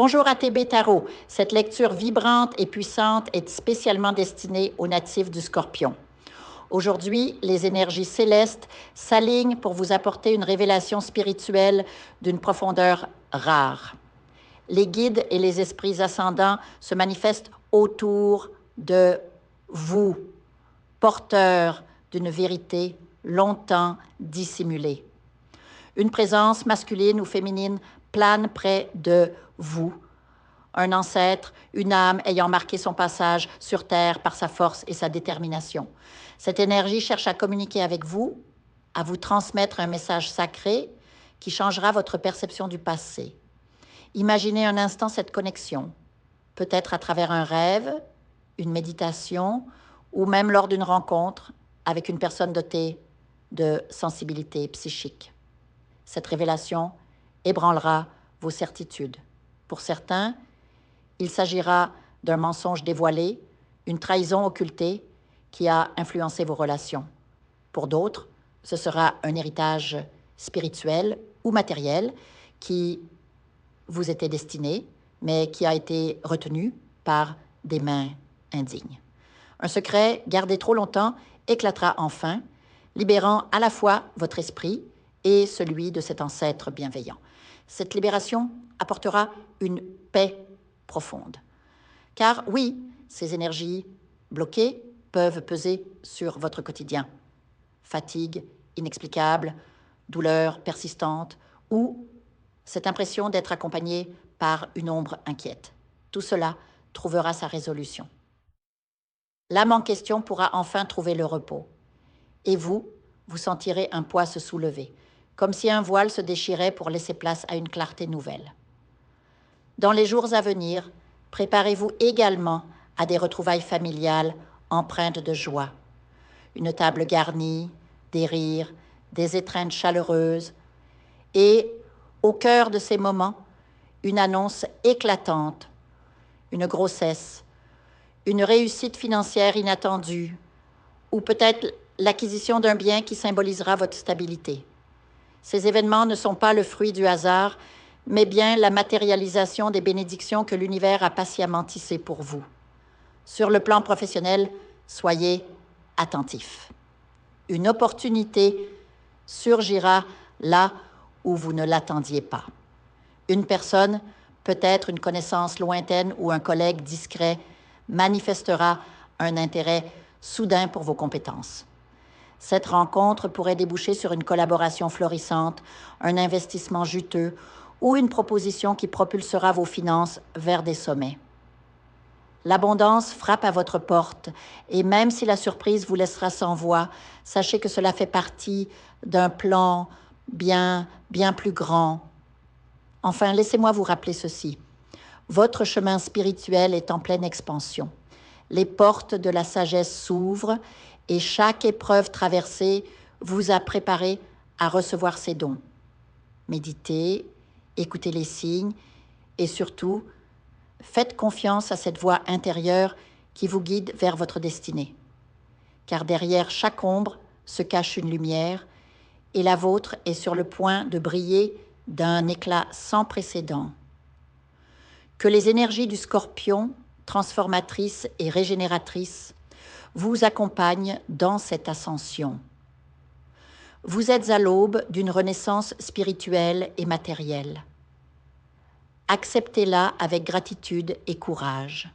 Bonjour ATB Tarot. Cette lecture vibrante et puissante est spécialement destinée aux natifs du Scorpion. Aujourd'hui, les énergies célestes s'alignent pour vous apporter une révélation spirituelle d'une profondeur rare. Les guides et les esprits ascendants se manifestent autour de vous, porteurs d'une vérité longtemps dissimulée. Une présence masculine ou féminine plane près de vous. Un ancêtre, une âme ayant marqué son passage sur Terre par sa force et sa détermination. Cette énergie cherche à communiquer avec vous, à vous transmettre un message sacré qui changera votre perception du passé. Imaginez un instant cette connexion, peut-être à travers un rêve, une méditation ou même lors d'une rencontre avec une personne dotée de sensibilité psychique. Cette révélation ébranlera vos certitudes. Pour certains, il s'agira d'un mensonge dévoilé, une trahison occultée qui a influencé vos relations. Pour d'autres, ce sera un héritage spirituel ou matériel qui vous était destiné, mais qui a été retenu par des mains indignes. Un secret gardé trop longtemps éclatera enfin, libérant à la fois votre esprit et celui de cet ancêtre bienveillant. Cette libération apportera une paix profonde. Car oui, ces énergies bloquées peuvent peser sur votre quotidien. Fatigue inexplicable, douleur persistante ou cette impression d'être accompagné par une ombre inquiète. Tout cela trouvera sa résolution. L'âme en question pourra enfin trouver le repos. Et vous sentirez un poids se soulever, comme si un voile se déchirait pour laisser place à une clarté nouvelle. Dans les jours à venir, préparez-vous également à des retrouvailles familiales empreintes de joie. Une table garnie, des rires, des étreintes chaleureuses et, au cœur de ces moments, une annonce éclatante, une grossesse, une réussite financière inattendue ou peut-être l'acquisition d'un bien qui symbolisera votre stabilité. Ces événements ne sont pas le fruit du hasard, mais bien la matérialisation des bénédictions que l'univers a patiemment tissées pour vous. Sur le plan professionnel, soyez attentifs. Une opportunité surgira là où vous ne l'attendiez pas. Une personne, peut-être une connaissance lointaine ou un collègue discret, manifestera un intérêt soudain pour vos compétences. Cette rencontre pourrait déboucher sur une collaboration florissante, un investissement juteux ou une proposition qui propulsera vos finances vers des sommets. L'abondance frappe à votre porte et même si la surprise vous laissera sans voix, sachez que cela fait partie d'un plan bien plus grand. Enfin, laissez-moi vous rappeler ceci. Votre chemin spirituel est en pleine expansion. Les portes de la sagesse s'ouvrent et chaque épreuve traversée vous a préparé à recevoir ces dons. Méditez, écoutez les signes et surtout, faites confiance à cette voix intérieure qui vous guide vers votre destinée. Car derrière chaque ombre se cache une lumière et la vôtre est sur le point de briller d'un éclat sans précédent. Que les énergies du Scorpion, transformatrices et régénératrices, vous accompagnent dans cette ascension. Vous êtes à l'aube d'une renaissance spirituelle et matérielle. Acceptez-la avec gratitude et courage.